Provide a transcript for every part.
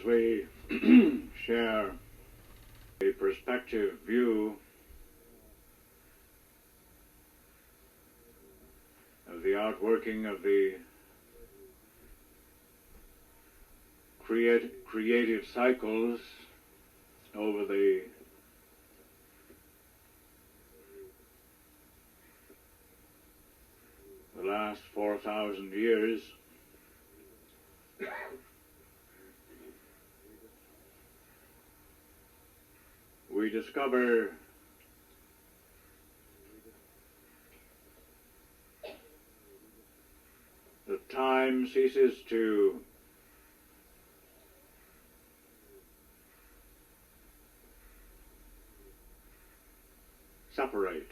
we share a perspective view of the outworking of the creative cycles over the last 4,000 years, we discover that time ceases to separate.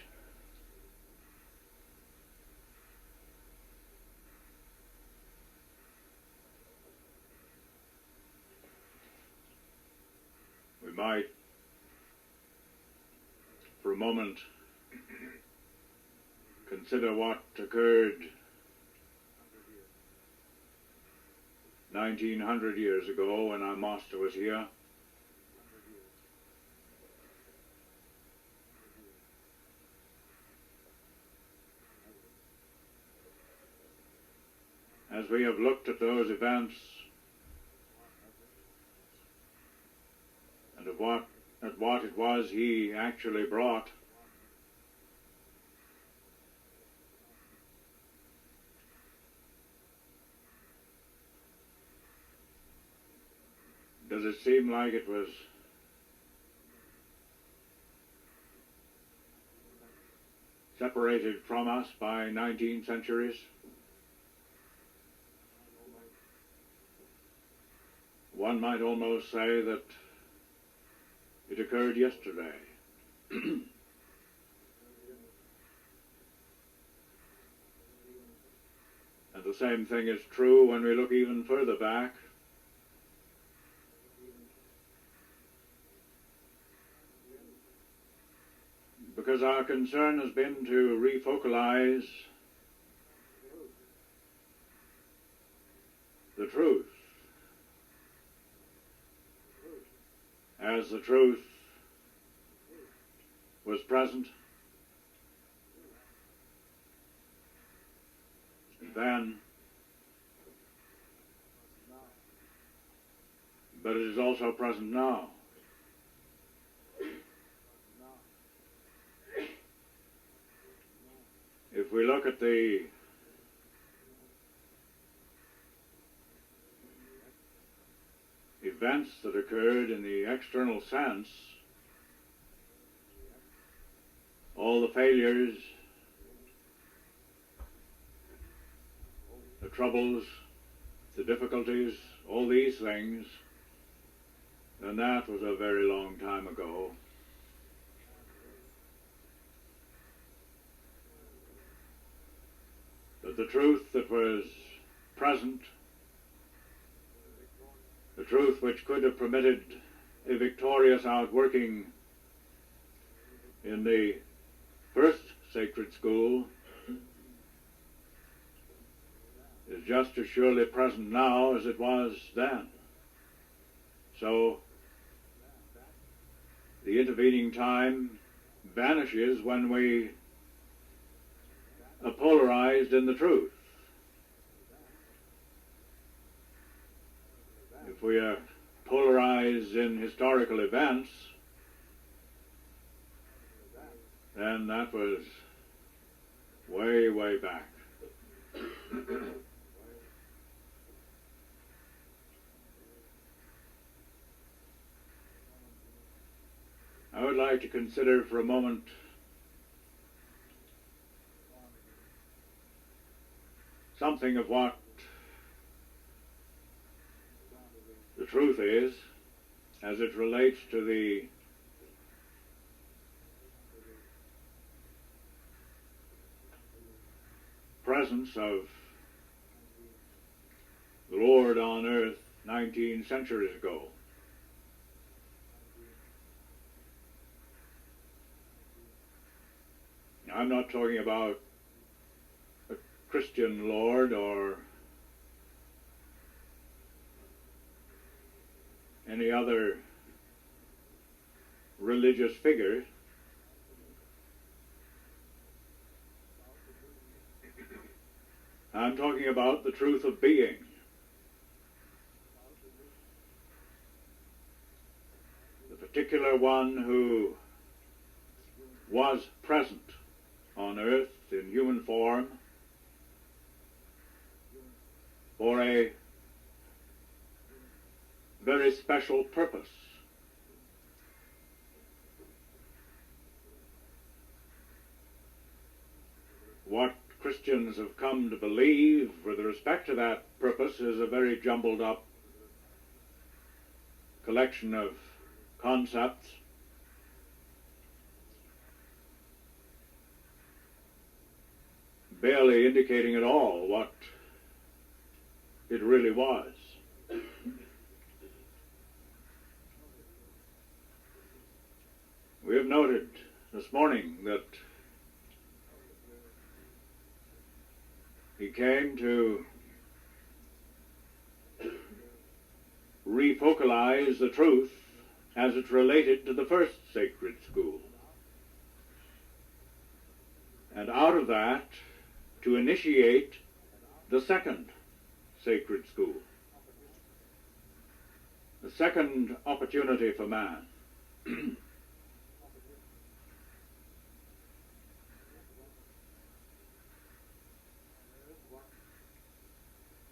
We might, for a moment, consider what occurred 1900 years ago when our master was here. As we have looked at those events and at what it was he actually brought, does it seem like it was separated from us by 19 centuries? One might almost say that it occurred yesterday. And the same thing is true when we look even further back. Because our concern has been to refocalize the truth. As the truth was present then, but it is also present now. If we look at the events that occurred in the external sense, all the failures, the troubles, the difficulties, all these things, then that was a very long time ago. But the truth that was present, the truth which could have permitted a victorious outworking in the first sacred school, is just as surely present now as it was then. So the intervening time vanishes when we are polarized in the truth. If we are polarized in historical events, then that was way, way back. I would like to consider for a moment something of what the truth is as it relates to the presence of the Lord on earth 19 centuries ago. Now, I'm not talking about a Christian Lord or any other religious figure. I'm talking about the truth of being. The particular one who was present on earth in human form for a very special purpose. What Christians have come to believe with respect to that purpose is a very jumbled up collection of concepts, barely indicating at all what it really was. We have noted this morning that he came to refocalize the truth as it related to the first sacred school. And out of that, to initiate the second sacred school. The second opportunity for man.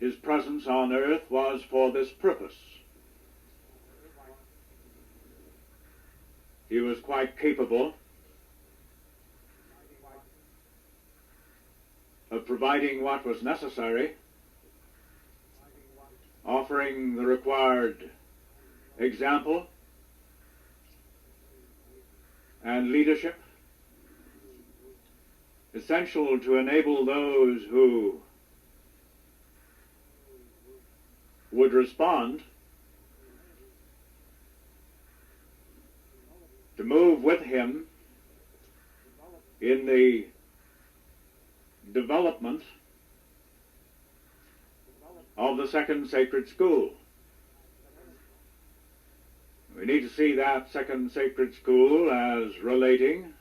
His presence on earth was for this purpose. He was quite capable of providing what was necessary, offering the required example and leadership, essential to enable those who would respond to move with him in the development of the second sacred school. We need to see that second sacred school as relating,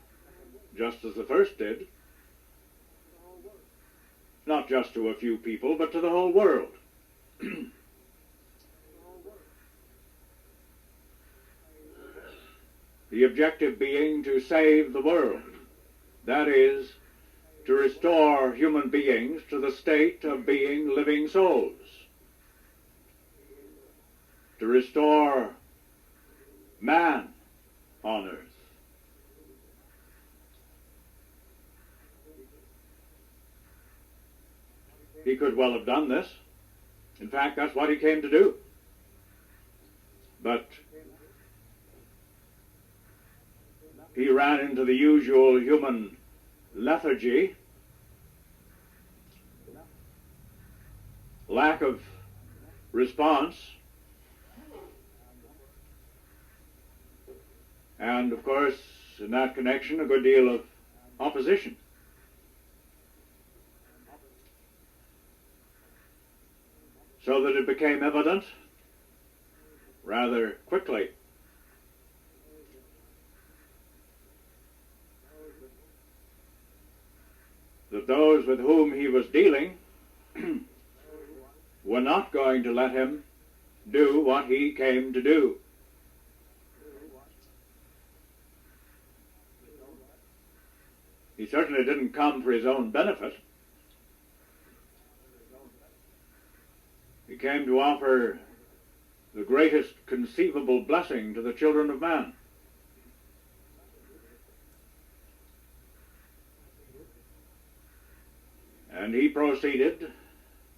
just as the first did, not just to a few people, but to the whole world. The objective being to save the world, that is, to restore human beings to the state of being living souls, to restore man on earth. He could well have done this. In fact, that's what he came to do. But he ran into the usual human lethargy, lack of response, and of course, in that connection, a good deal of opposition. So that it became evident rather quickly that those with whom he was dealing were not going to let him do what he came to do. He certainly didn't come for his own benefit. He came to offer the greatest conceivable blessing to the children of man. And he proceeded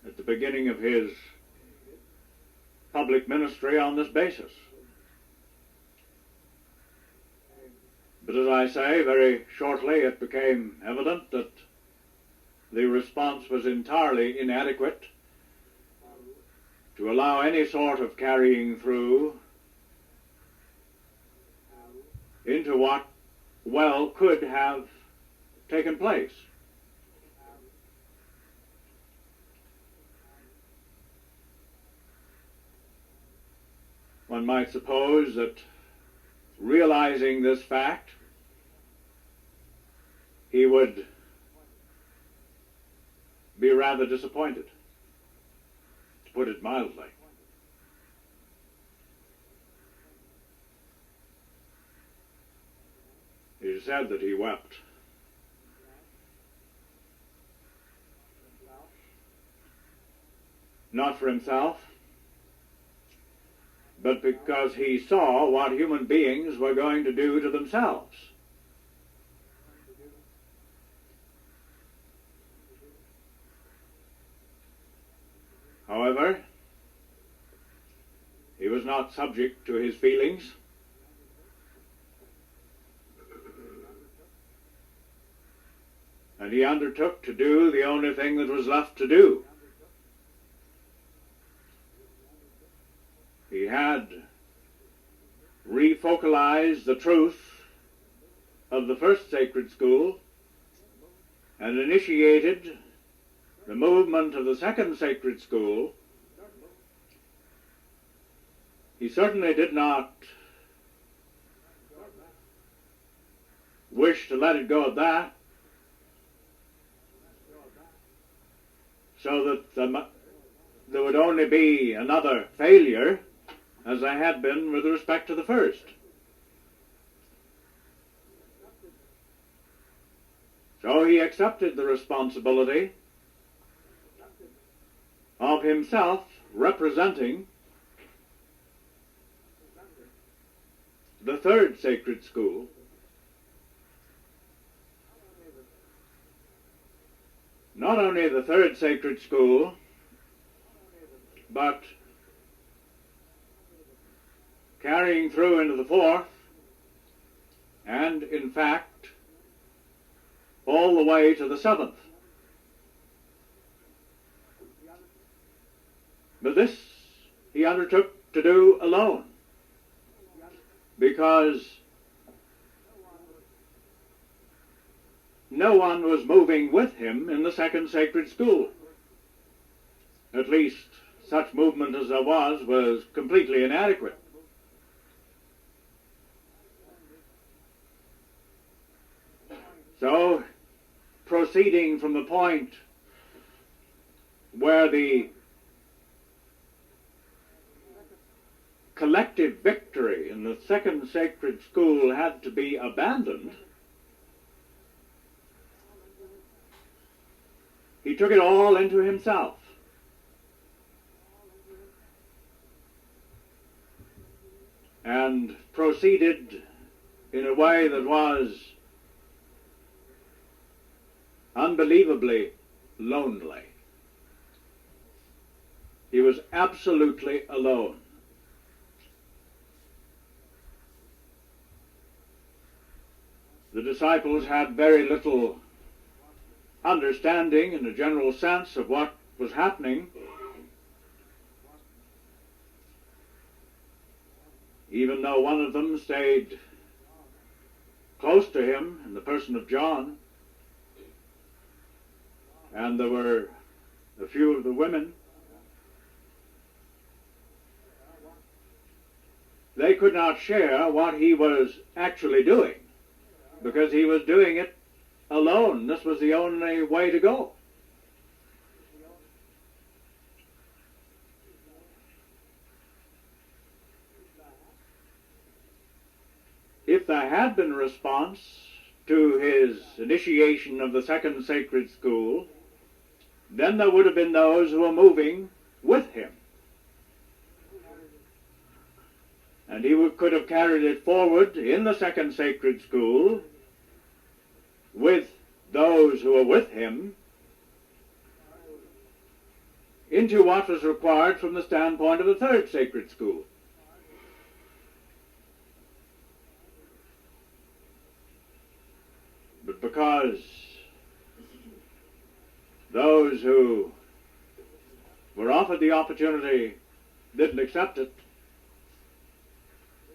at the beginning of his public ministry on this basis. But as I say, very shortly it became evident that the response was entirely inadequate to allow any sort of carrying through into what well could have taken place. one might suppose that, realizing this fact, he would be rather disappointed, to put it mildly. It is said that he wept. Not for himself, but because he saw what human beings were going to do to themselves. However, he was not subject to his feelings. And he undertook to do the only thing that was left to do. He had refocalized the truth of the first sacred school and initiated the movement of the second sacred school. He certainly did not wish to let it go at that, so that there would only be another failure, as there had been with respect to the first. So he accepted the responsibility of himself representing the third sacred school, not only the third sacred school, but carrying through into the fourth, and in fact all the way to the seventh. But this he undertook to do alone, because no one was moving with him in the second sacred school. At least such movement as there was completely inadequate. So, proceeding from the point where the collective victory in the second sacred school had to be abandoned, he took it all into himself. And proceeded in a way that was unbelievably lonely. He was absolutely alone. The disciples had very little understanding in a general sense of what was happening. Even though one of them stayed close to him in the person of John, and there were a few of the women, they could not share what he was actually doing, because he was doing it alone. This was the only way to go. If there had been a response to his initiation of the second sacred school, then there would have been those who were moving with him. And he could have carried it forward in the second sacred school with those who were with him into what was required from the standpoint of the third sacred school. But because those who were offered the opportunity didn't accept it,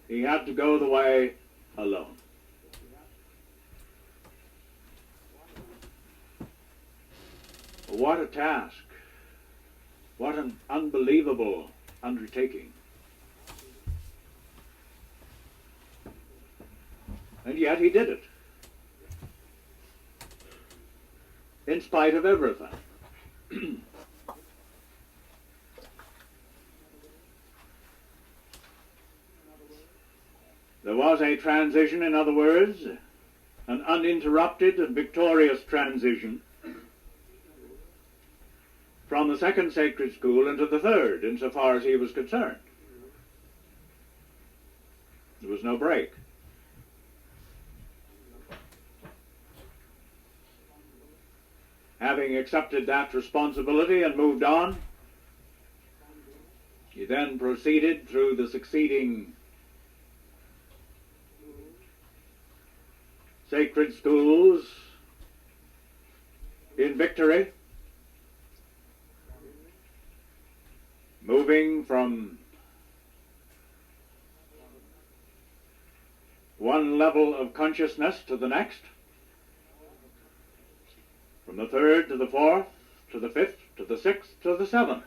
he had to go the way alone. What a task. What an unbelievable undertaking. And yet he did it, in spite of everything. There was a transition, in other words, an uninterrupted and victorious transition from the second sacred school into the third, insofar as he was concerned. There was no break. Having accepted that responsibility and moved on, he then proceeded through the succeeding sacred schools in victory, moving from one level of consciousness to the next, from the third to the fourth, to the fifth, to the sixth, to the seventh,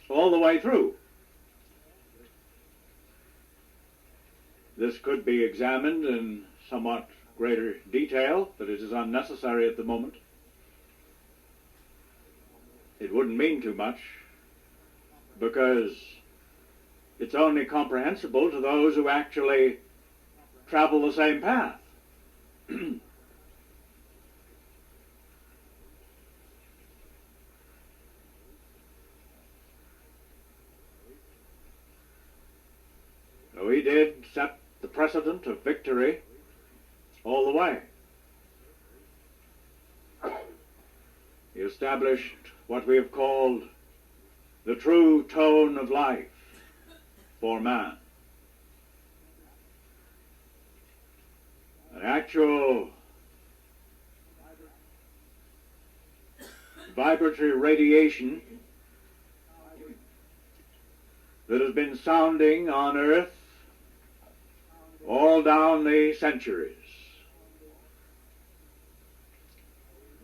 all the way through. This could be examined in somewhat greater detail, but it is unnecessary at the moment. It wouldn't mean too much, because it's only comprehensible to those who actually travel the same path. So he did set the precedent of victory all the way. He established what we have called the true tone of life for man. An actual vibratory radiation that has been sounding on Earth all down the centuries.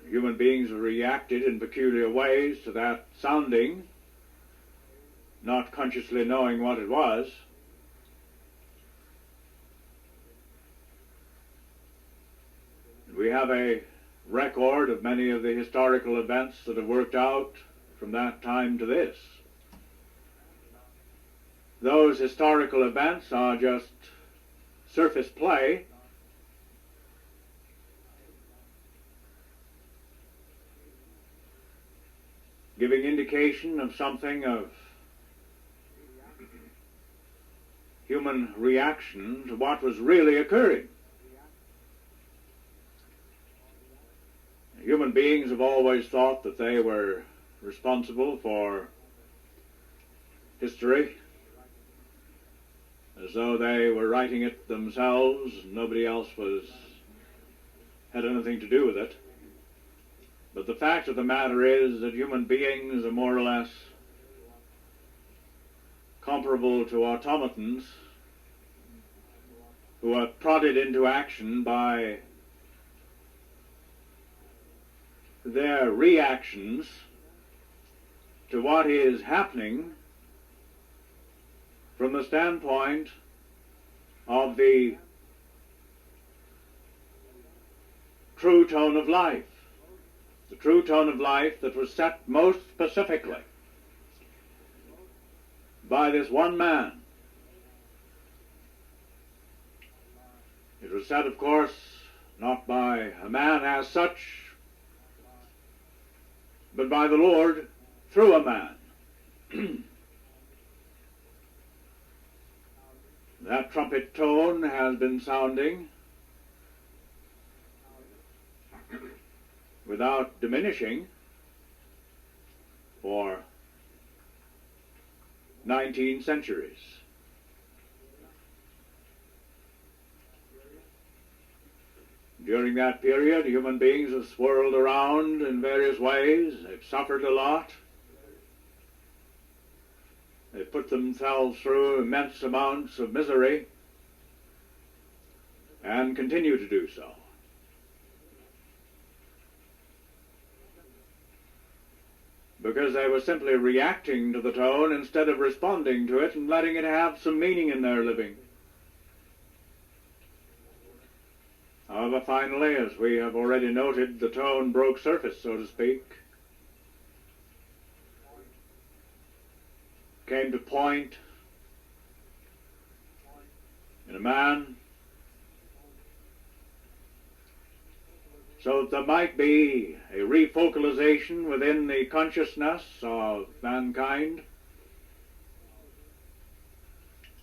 Human beings have reacted in peculiar ways to that sounding, not consciously knowing what it was. We have a record of many of the historical events that have worked out from that time to this. Those historical events are just surface play, giving indication of something of human reaction to what was really occurring. Human beings have always thought that they were responsible for history, as though they were writing it themselves, and nobody else had anything to do with it. But the fact of the matter is that human beings are more or less comparable to automatons who are prodded into action by their reactions to what is happening from the standpoint of the true tone of life. The true tone of life that was set most specifically by this one man. It was set, of course, not by a man as such, but by the Lord through a man. That trumpet tone has been sounding without diminishing for 19 centuries. During that period, human beings have swirled around in various ways. They've suffered a lot. They've put themselves through immense amounts of misery and continue to do so. Because they were simply reacting to the tone instead of responding to it and letting it have some meaning in their living. However, finally, as we have already noted, the tone broke surface, so to speak, came to point in a man, so that there might be a refocalization within the consciousness of mankind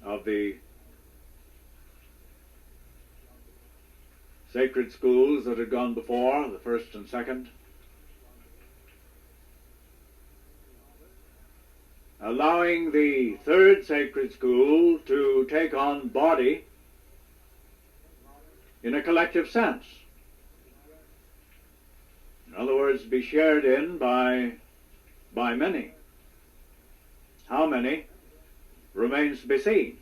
of the sacred schools that had gone before, the first and second, allowing the third sacred school to take on body in a collective sense. In other words, be shared in by many. How many remains to be seen.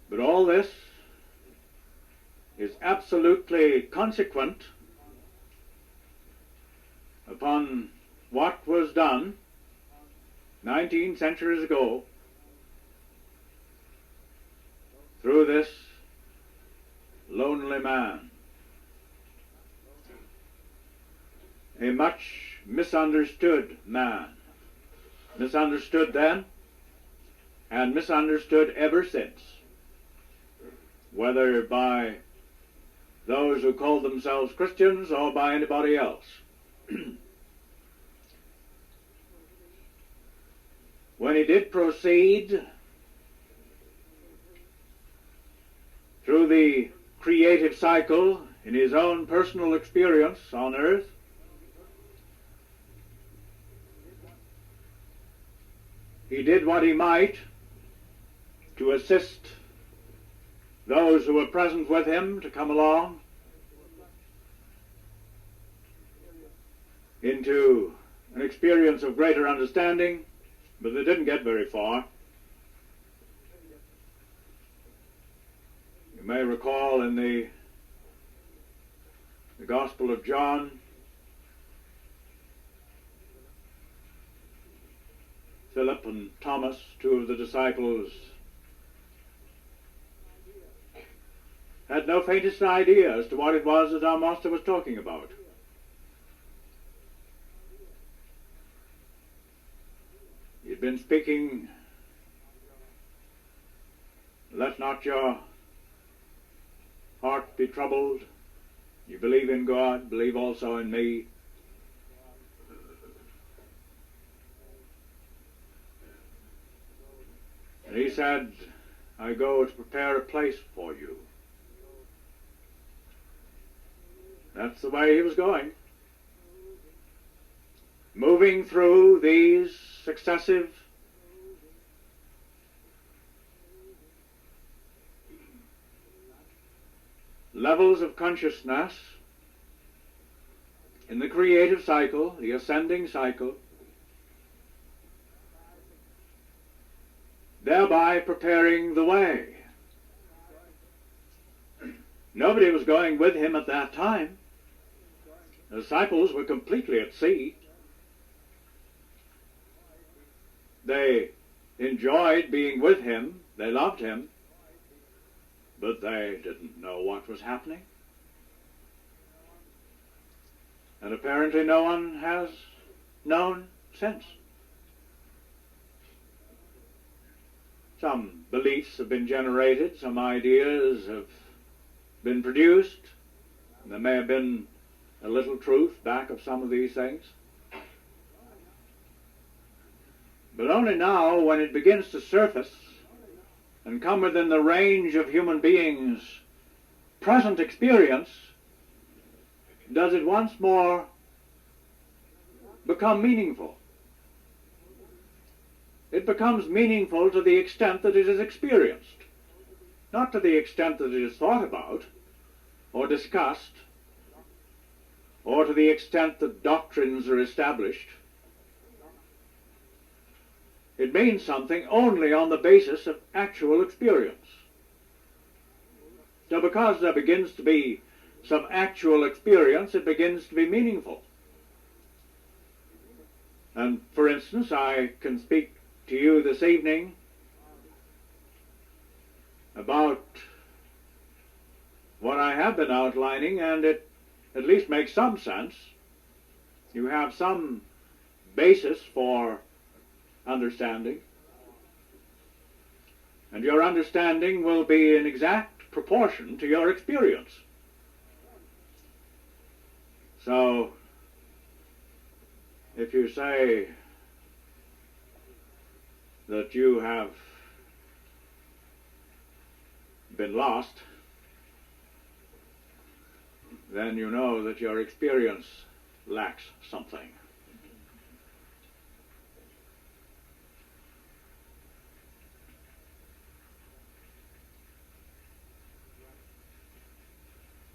But all this is absolutely consequent upon what was done 19 centuries ago through this lonely man. A much misunderstood man. Misunderstood then and misunderstood ever since, whether by those who called themselves Christians or by anybody else. When he did proceed through the creative cycle in his own personal experience on earth, he did what he might to assist those who were present with him to come along into an experience of greater understanding, but they didn't get very far. You may recall in the Gospel of John, Philip and Thomas, two of the disciples, had no faintest idea as to what it was that our Master was talking about. He'd been speaking, "Let not your heart be troubled. You believe in God, believe also in me." And he said, "I go to prepare a place for you." That's the way he was going. Moving through these successive levels of consciousness in the creative cycle, the ascending cycle, thereby preparing the way. Nobody was going with him at that time. The disciples were completely at sea. They enjoyed being with him, they loved him, but they didn't know what was happening. And apparently no one has known since. Some beliefs have been generated, some ideas have been produced. There may have been a little truth back of some of these things. But only now, when it begins to surface and come within the range of human beings' present experience, does it once more become meaningful. It becomes meaningful to the extent that it is experienced, not to the extent that it is thought about or discussed, or to the extent that doctrines are established. It means something only on the basis of actual experience. So because there begins to be some actual experience, it begins to be meaningful. And for instance, I can speak to you this evening about what I have been outlining, and it at least makes some sense. You have some basis for understanding, and your understanding will be in exact proportion to your experience. So, if you say that you have been lost, then you know that your experience lacks something.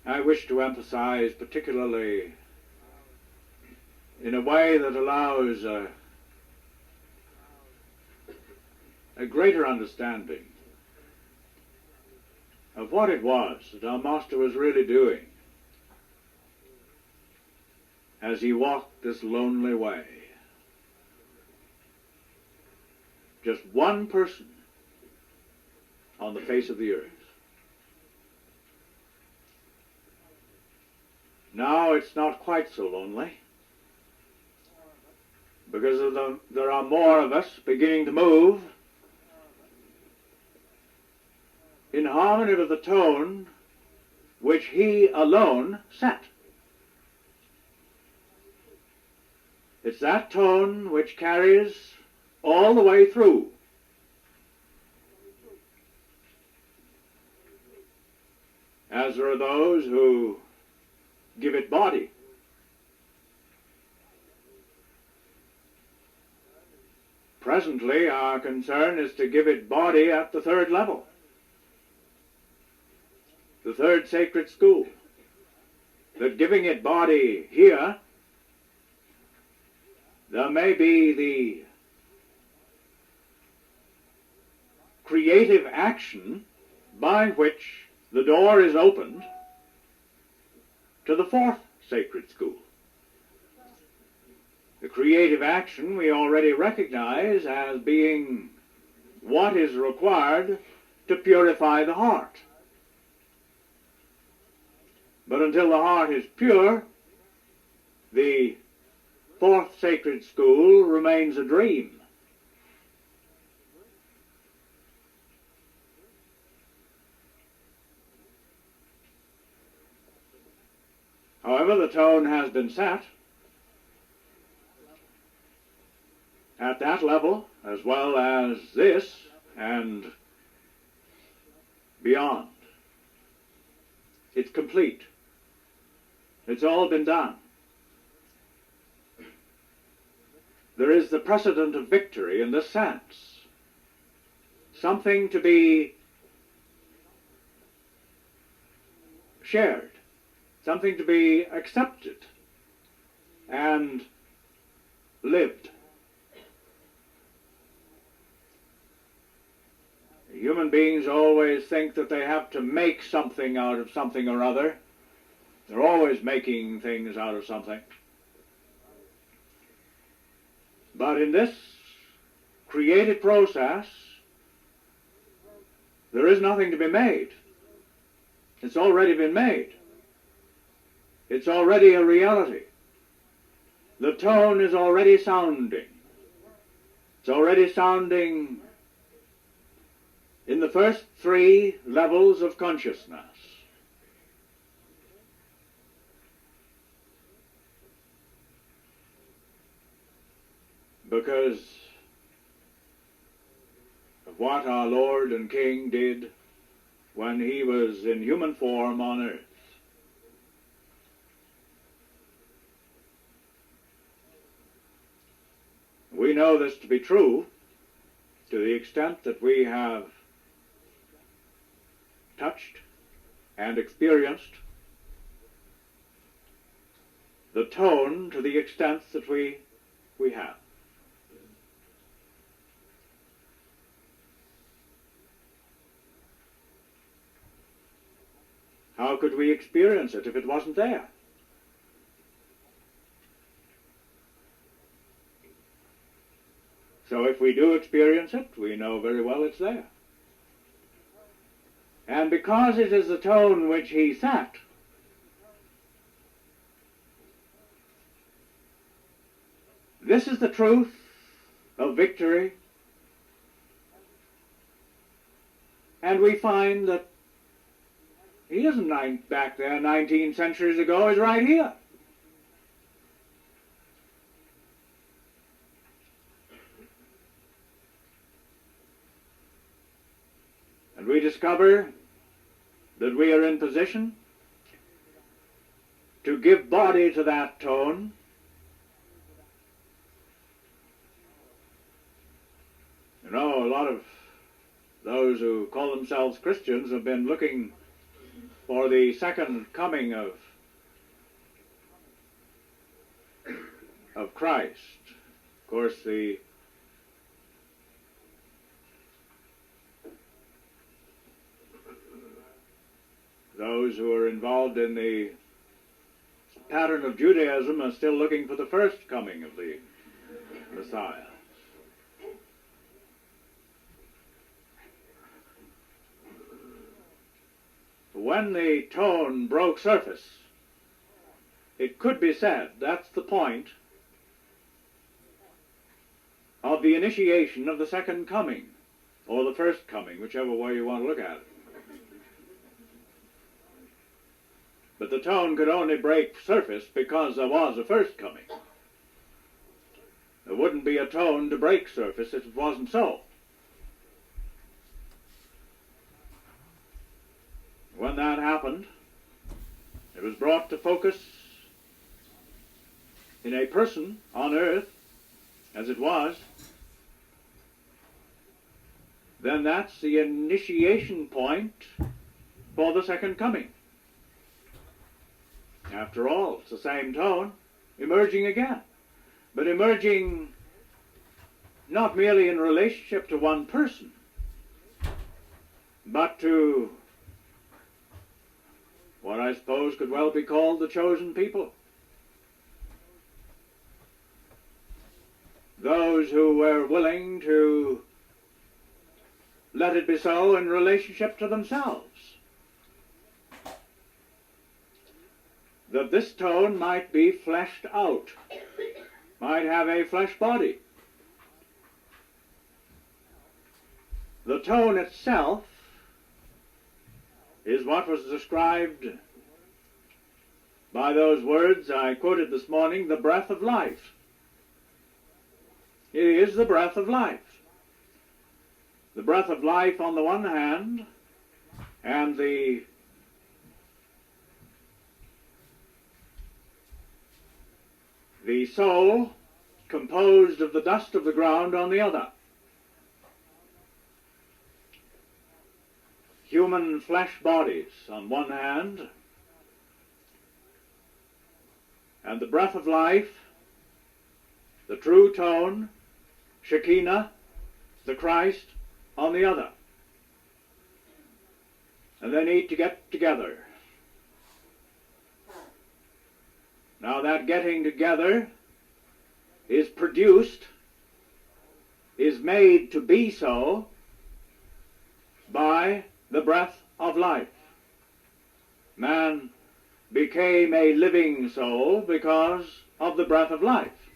I wish to emphasize particularly in a way that allows a greater understanding of what it was that our Master was really doing as he walked this lonely way. Just one person on the face of the earth. Now it's not quite so lonely, because there are more of us beginning to move in harmony with the tone which he alone set. It's that tone which carries all the way through. As there are those who give it body. Presently, our concern is to give it body at the third level, the third sacred school. That giving it body here, there may be the creative action by which the door is opened to the fourth sacred school. The creative action we already recognize as being what is required to purify the heart. But until the heart is pure, the fourth sacred school remains a dream. However, the tone has been set at that level as well as this and beyond. It's complete. It's all been done. There is the precedent of victory in this sense. Something to be shared. Something to be accepted and lived. Human beings always think that they have to make something out of something or other. They're always making things out of something. But in this creative process, there is nothing to be made. It's already been made. It's already a reality. The tone is already sounding. It's already sounding in the first three levels of consciousness. Because of what our Lord and King did when he was in human form on earth. We know this to be true to the extent that we have touched and experienced the tone to the extent that we have. How could we experience it if it wasn't there? So if we do experience it, we know very well it's there. And because it is the tone which he set, this is the truth of victory. And we find that he isn't back there 19 centuries ago, he's right here. And we discover that we are in position to give body to that tone. You know, a lot of those who call themselves Christians have been looking for the second coming of Christ. Of course, those who are involved in the pattern of Judaism are still looking for the first coming of the Messiah. When the tone broke surface, it could be said that's the point of the initiation of the second coming, or the first coming, whichever way you want to look at it. But the tone could only break surface because there was a first coming. There wouldn't be a tone to break surface if it wasn't so. When that happened, it was brought to focus in a person on earth, as it was, then that's the initiation point for the second coming. After all, it's the same tone, emerging again, but emerging not merely in relationship to one person, but to what I suppose could well be called the chosen people. Those who were willing to let it be so in relationship to themselves. That this tone might be fleshed out, might have a flesh body. The tone itself is what was described by those words I quoted this morning, the breath of life. It is the breath of life. The breath of life on the one hand, and the soul composed of the dust of the ground on the other. Human flesh bodies on one hand, and the breath of life, the true tone, Shekinah, the Christ, on the other. And they need to get together. Now that getting together is produced, is made to be so by the breath of life. Man became a living soul because of the breath of life,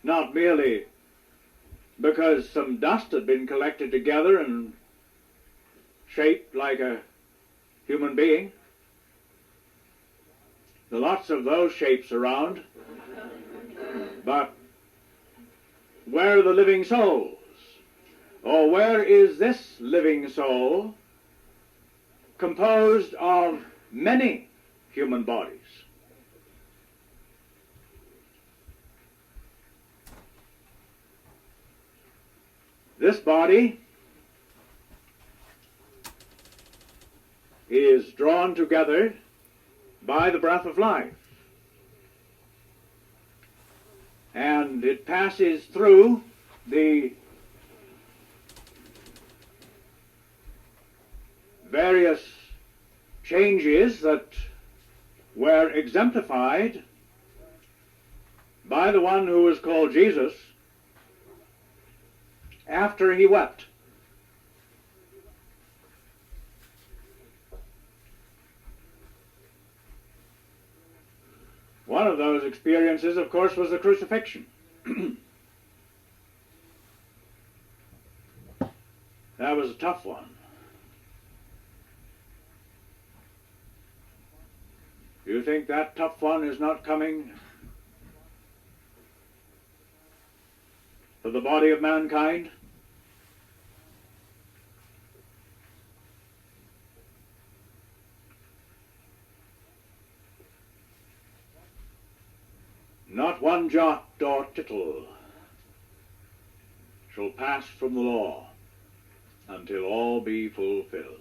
not merely because some dust had been collected together and shaped like a human being. There are lots of those shapes around, but where are the living souls? Or where is this living soul composed of many human bodies? This body is drawn together by the breath of life, and it passes through the various changes that were exemplified by the one who was called Jesus, after he wept. One of those experiences, of course, was the crucifixion. That was a tough one. Do you think that tough one is not coming for the body of mankind? Not one jot or tittle shall pass from the law until all be fulfilled.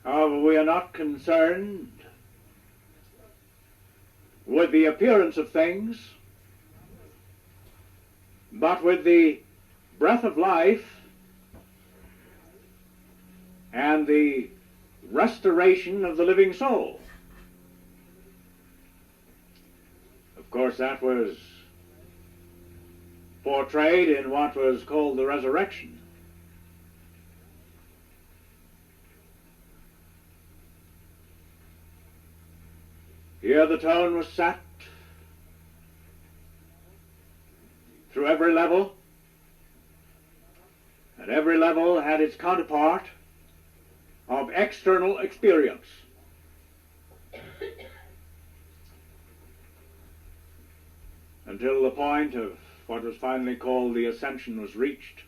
However, we are not concerned with the appearance of things, but with the breath of life and the restoration of the living soul. Of course, that was portrayed in what was called the resurrection. Here the tone was set through every level, and every level had its counterpart of external experience. Until the point of what was finally called the ascension was reached.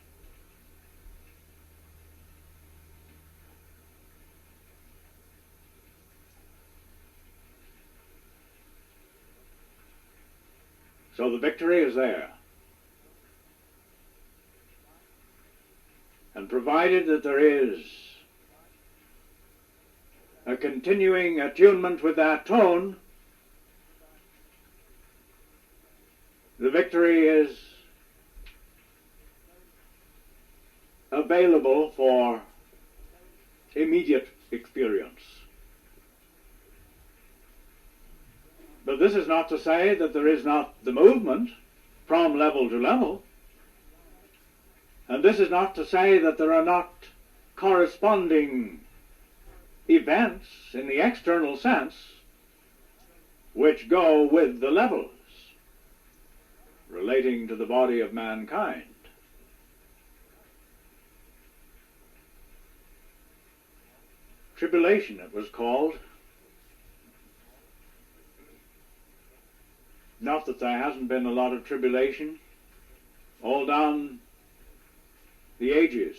So the victory is there. And provided that there is a continuing attunement with that tone, the victory is available for immediate experience. But this is not to say that there is not the movement from level to level, and this is not to say that there are not corresponding events in the external sense which go with the levels relating to the body of mankind. Tribulation, it was called. Not that there hasn't been a lot of tribulation all down the ages,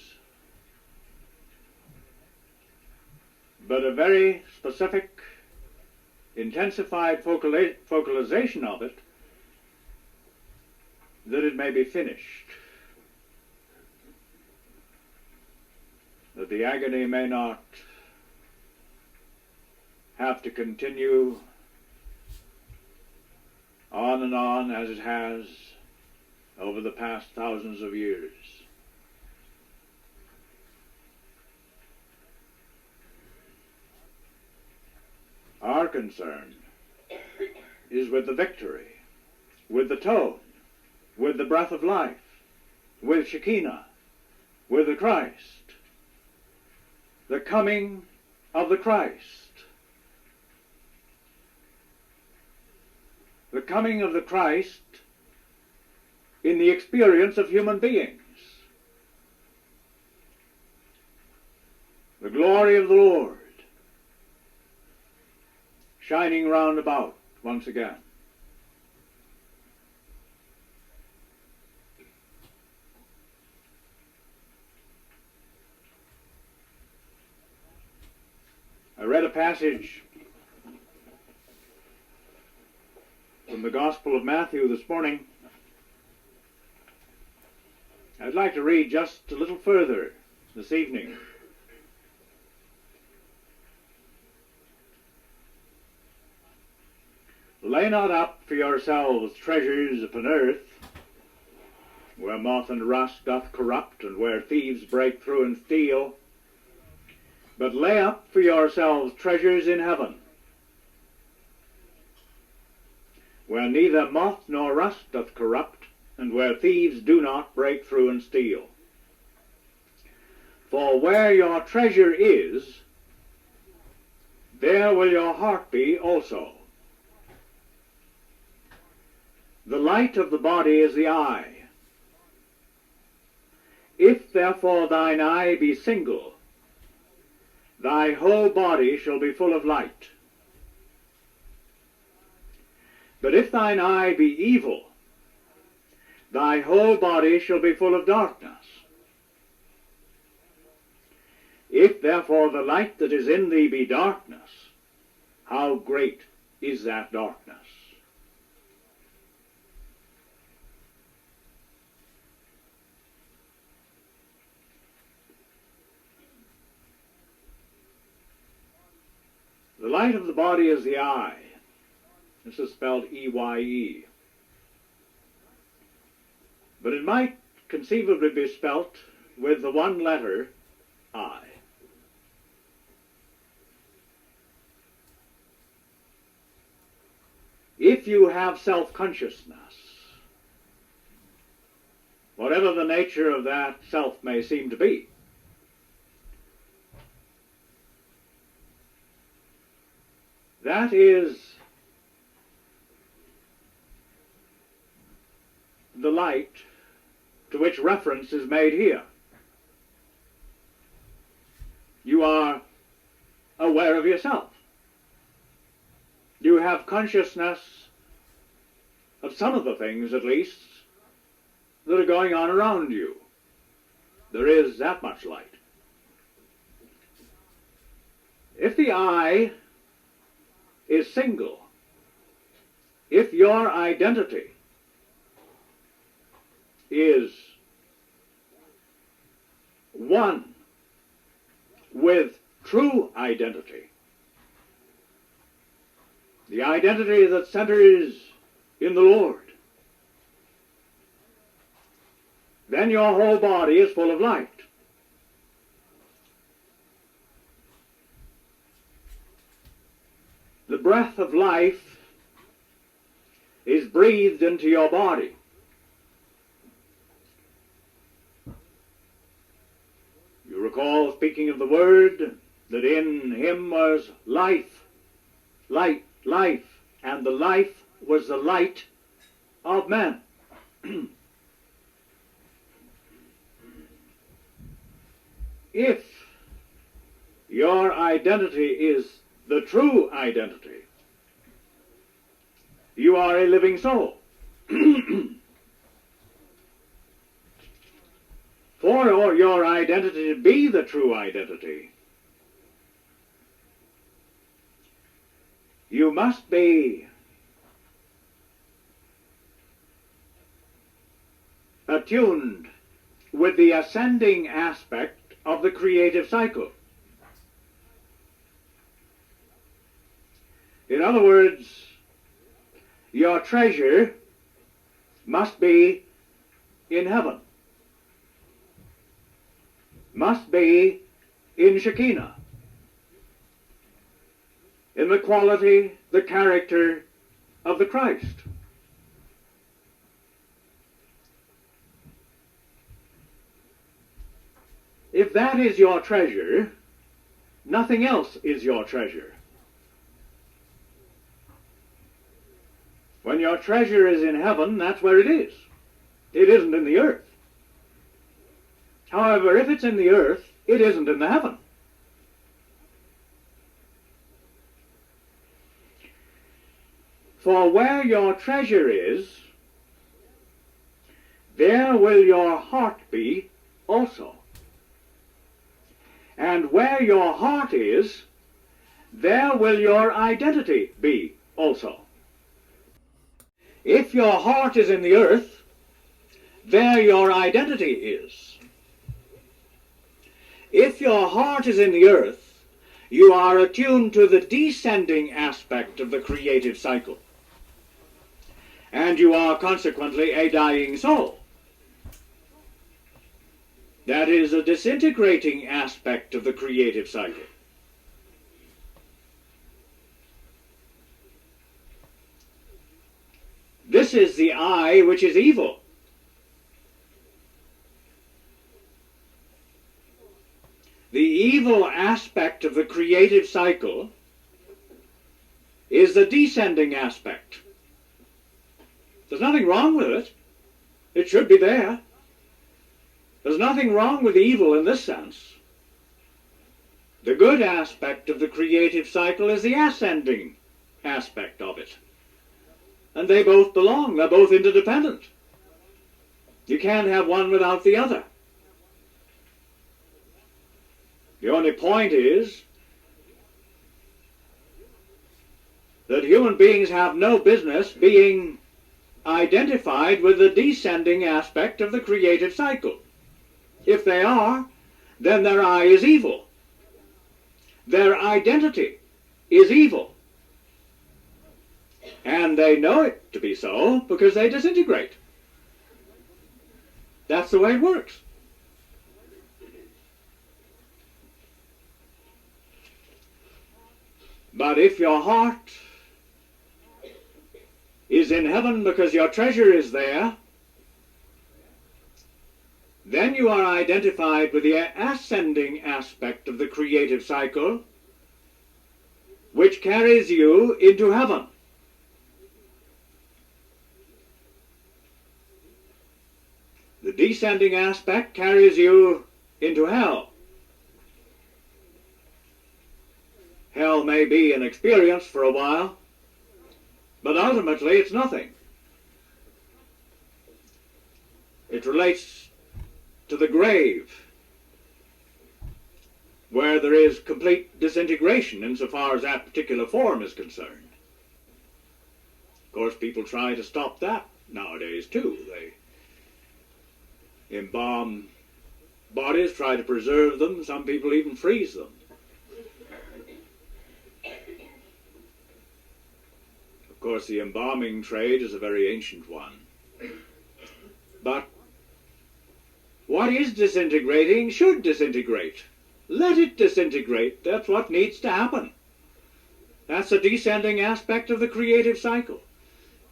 but a very specific, intensified focalization of it, that it may be finished, that the agony may not have to continue on and on as it has over the past thousands of years. Our concern is with the victory, with the tone, with the breath of life, with Shekinah, with the Christ, the coming of the Christ. The coming of the Christ in the experience of human beings. The glory of the Lord shining round about once again. I read a passage from the Gospel of Matthew this morning. I'd like to read just a little further this evening. Lay not up for yourselves treasures upon earth, where moth and rust doth corrupt, and where thieves break through and steal, but lay up for yourselves treasures in heaven, where neither moth nor rust doth corrupt, and where thieves do not break through and steal. For where your treasure is, there will your heart be also. The light of the body is the eye. If therefore thine eye be single, thy whole body shall be full of light. But if thine eye be evil, thy whole body shall be full of darkness. If therefore the light that is in thee be darkness, how great is that darkness? The light of the body is the eye. This is spelled E-Y-E. But it might conceivably be spelt with the one letter I. If you have self-consciousness, whatever the nature of that self may seem to be, that is the light to which reference is made here. You are aware of yourself. You have consciousness of some of the things, at least, that are going on around you. There is that much light. If the eye is single, if your identity is one with true identity, the identity that centers in the Lord, then your whole body is full of light. The breath of life is breathed into your body. You recall speaking of the Word, that in him was life, light, life, and the life was the light of men. If your identity is the true identity, you are a living soul. For your identity to be the true identity, you must be attuned with the ascending aspect of the creative cycle. In other words, your treasure must be in heaven, must be in Shekinah, in the quality, the character of the Christ. If that is your treasure, nothing else is your treasure. When your treasure is in heaven, that's where it is. It isn't in the earth. However, if it's in the earth, it isn't in the heaven. For where your treasure is, there will your heart be also. And where your heart is, there will your identity be also. If your heart is in the earth, there your identity is. If your heart is in the earth, you are attuned to the descending aspect of the creative cycle, and you are consequently a dying soul. That is a disintegrating aspect of the creative cycle. this is the I which is evil. The evil aspect of the creative cycle is the descending aspect. There's nothing wrong with it. It should be there. There's nothing wrong with evil in this sense. The good aspect of the creative cycle is the ascending aspect of it. And they both belong. They're both interdependent. You can't have one without the other. The only point is that human beings have no business being identified with the descending aspect of the creative cycle. If they are, then their I is evil. Their identity is evil. And they know it to be so because they disintegrate. That's the way it works. But if your heart is in heaven because your treasure is there, then you are identified with the ascending aspect of the creative cycle, which carries you into heaven. The descending aspect carries you into hell. Hell may be an experience for a while, but ultimately it's nothing. It relates to the grave, where there is complete disintegration insofar as that particular form is concerned. Of course, people try to stop that nowadays too. They embalm bodies, try to preserve them. Some people even freeze them. Of course, the embalming trade is a very ancient one. But what is disintegrating should disintegrate. Let it disintegrate. That's what needs to happen. That's the descending aspect of the creative cycle.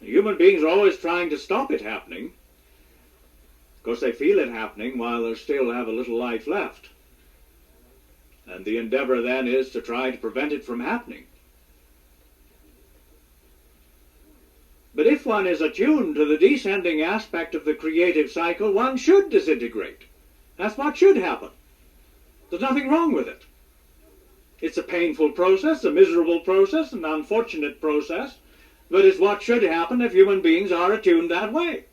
Human beings are always trying to stop it happening. Of course, they feel it happening while they still have a little life left. And the endeavor then is to try to prevent it from happening. But if one is attuned to the descending aspect of the creative cycle, one should disintegrate. That's what should happen. There's nothing wrong with it. It's a painful process, a miserable process, an unfortunate process, but it's what should happen if human beings are attuned that way.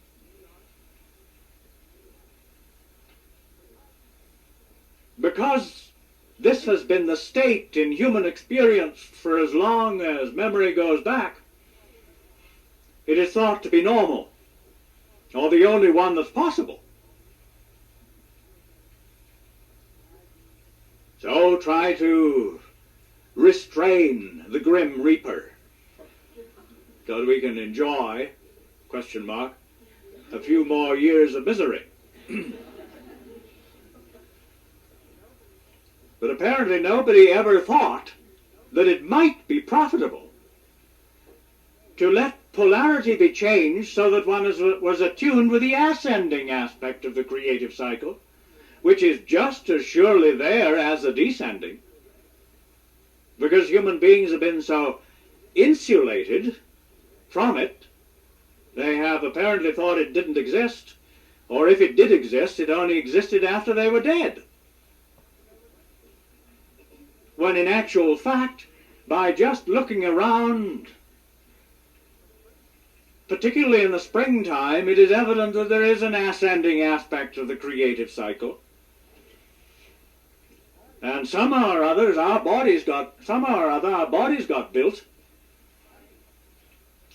Because this has been the state in human experience for as long as memory goes back, it is thought to be normal, or the only one that's possible. So try to restrain the grim reaper, so that we can enjoy, a few more years of misery. But apparently nobody ever thought that it might be profitable to let polarity be changed so that one was attuned with the ascending aspect of the creative cycle, which is just as surely there as the descending, because human beings have been so insulated from it. They have apparently thought it didn't exist, or if it did exist, it only existed after they were dead. When in actual fact, by just looking around, particularly in the springtime, it is evident that there is an ascending aspect of the creative cycle. And somehow or other, our bodies got built,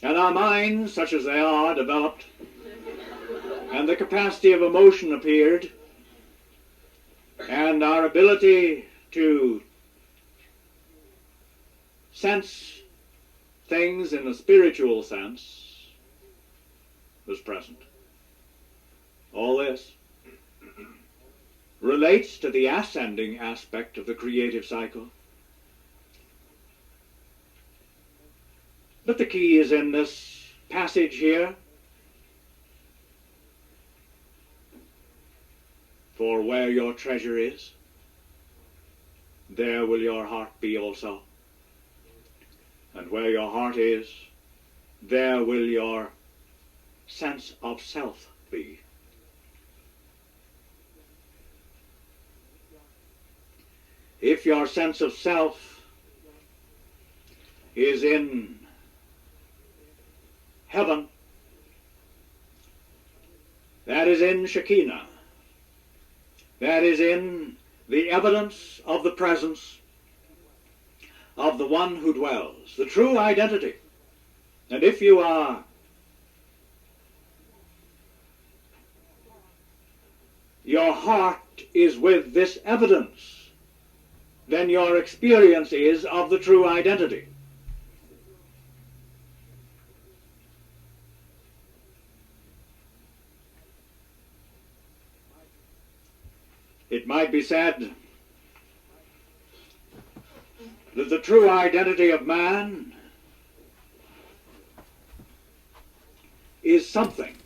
and our minds, such as they are, developed, and the capacity of emotion appeared, and our ability to sense things in a spiritual sense was present. All this relates to the ascending aspect of the creative cycle. But the key is in this passage here, For where your treasure is, there will your heart be also. And where your heart is, there will your sense of self be. If your sense of self is in heaven, that is in Shekinah, that is in the evidence of the presence of the one who dwells, the true identity. And if you are your heart is with this evidence, then your experience is of the true identity. It might be said that the true identity of man is something.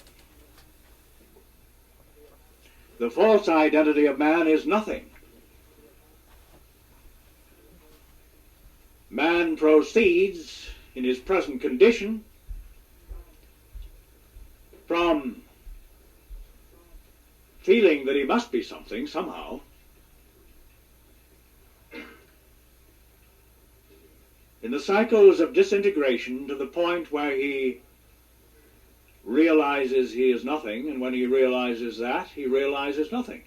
The false identity of man is nothing. Man proceeds in his present condition from feeling that he must be something somehow, in the cycles of disintegration to the point where he realizes he is nothing, and when he realizes that, he realizes nothing.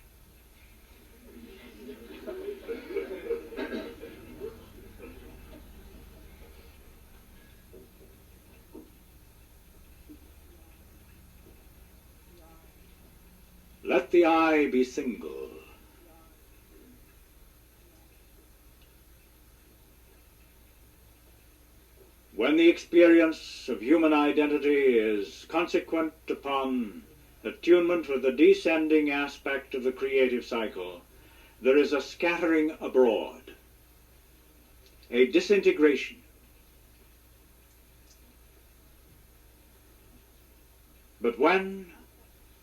Let the eye be single. When the experience of human identity is consequent upon attunement with the descending aspect of the creative cycle, there is a scattering abroad, a disintegration. But when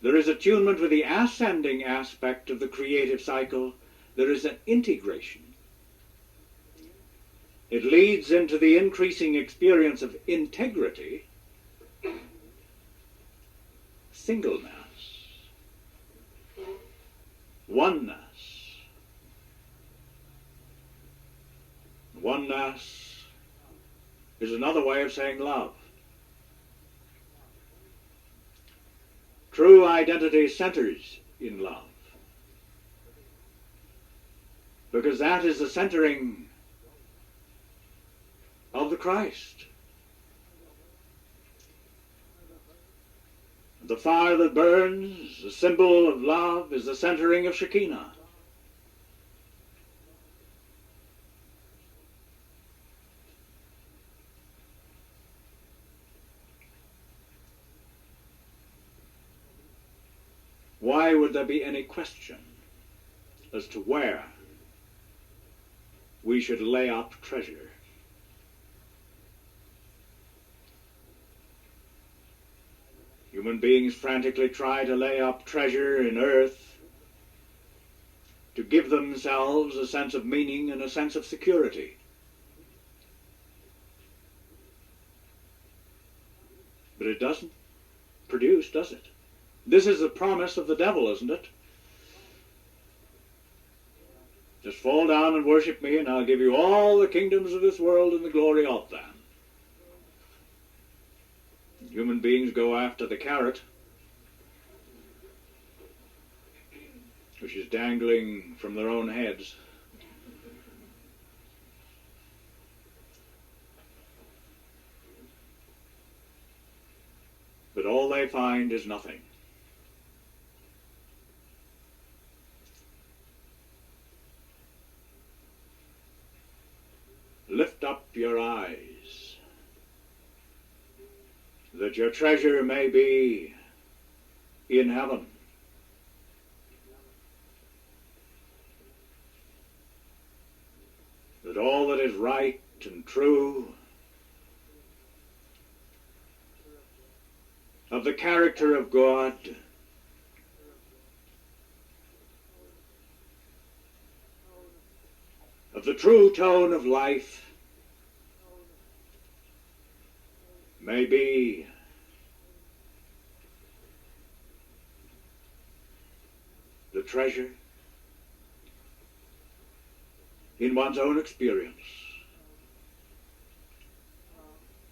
there is attunement with the ascending aspect of the creative cycle, there is an integration. It leads into the increasing experience of integrity, singleness, oneness. Oneness is another way of saying love. True identity centers in love, because that is the centering of the Christ. The fire that burns, the symbol of love, is the centering of Shekinah. Why would there be any question as to where we should lay up treasure? Human beings frantically try to lay up treasure in earth to give themselves a sense of meaning and a sense of security. But it doesn't produce, does it? This is the promise of the devil, isn't it? Just fall down and worship me, and I'll give you all the kingdoms of this world and the glory of them. Human beings go after the carrot, which is dangling from their own heads. But all they find is nothing. Lift up your eyes, that your treasure may be in heaven. That all that is right and true, of the character of God, of the true tone of life may be the treasure in one's own experience.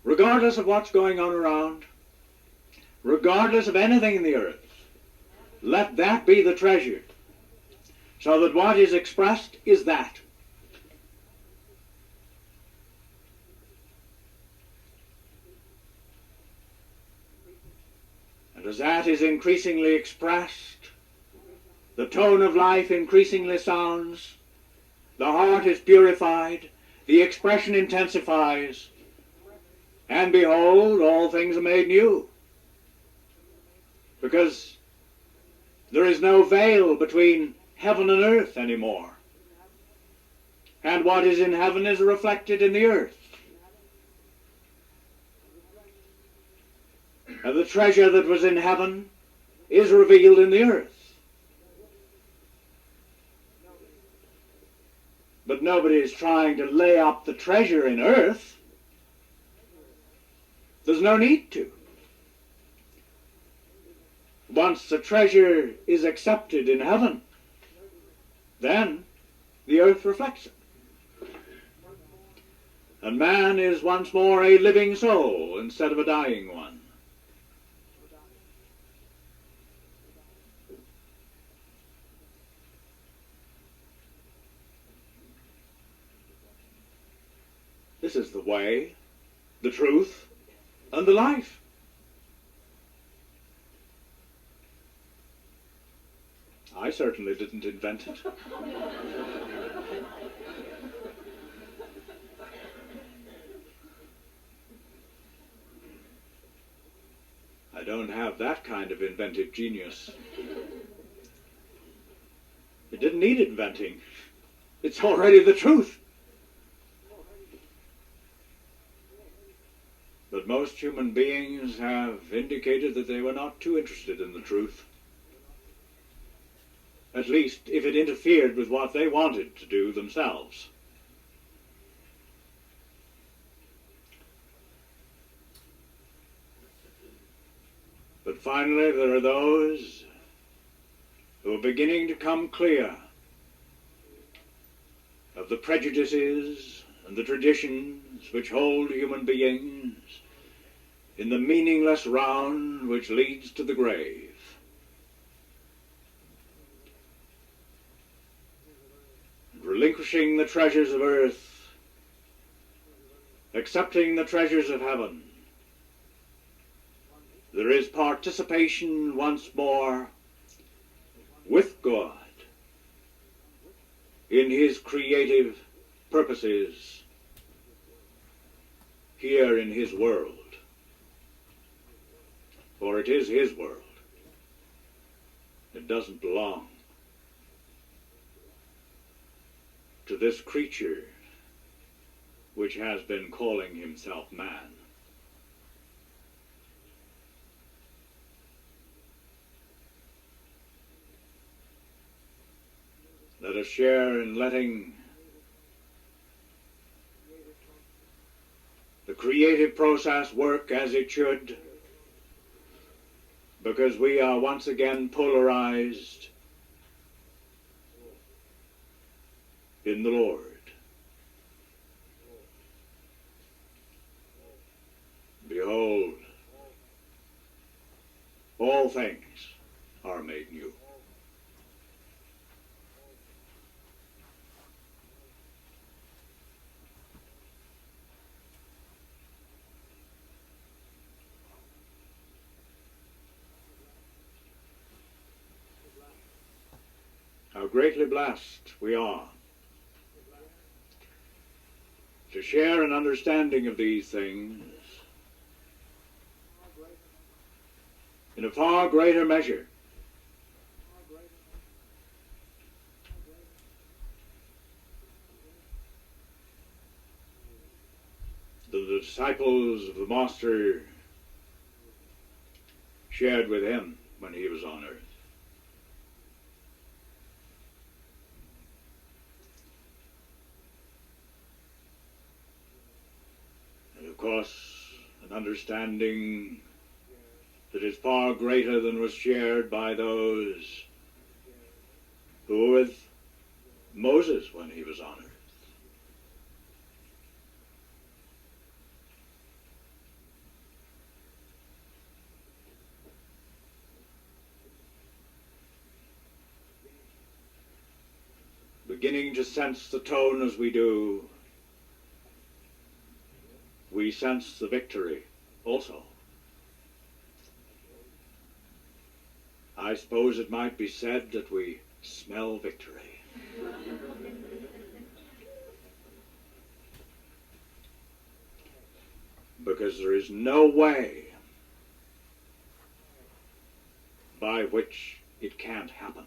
Regardless of what's going on around, regardless of anything in the earth, let that be the treasure, so that what is expressed is that. And as that is increasingly expressed, the tone of life increasingly sounds, the heart is purified, the expression intensifies, and behold, all things are made new. Because there is no veil between heaven and earth anymore. And what is in heaven is reflected in the earth. And the treasure that was in heaven is revealed in the earth. But nobody is trying to lay up the treasure in earth. There's no need to. Once the treasure is accepted in heaven, then the earth reflects it. And man is once more a living soul instead of a dying one. This is the way, the truth, and the life. I certainly didn't invent it. I don't have that kind of inventive genius. It didn't need inventing. It's already the truth. But most human beings have indicated that they were not too interested in the truth. At least if it interfered with what they wanted to do themselves. But finally there are those who are beginning to come clear of the prejudices and the traditions which hold human beings in the meaningless round which leads to the grave. And relinquishing the treasures of earth, accepting the treasures of heaven, there is participation once more with God in his creative purposes here in his world. For it is his world. It doesn't belong to this creature which has been calling himself man. Let us share in letting the creative process work as it should, because we are once again polarized in the Lord. Behold, all things are made new. How greatly blessed we are to share an understanding of these things in a far greater measure than the disciples of the Master shared with him when he was on earth. course, an understanding that is far greater than was shared by those who were with Moses when he was on earth. Beginning to sense the tone as we do, we sense the victory also. I suppose it might be said that we smell victory. Because there is no way by which it can't happen.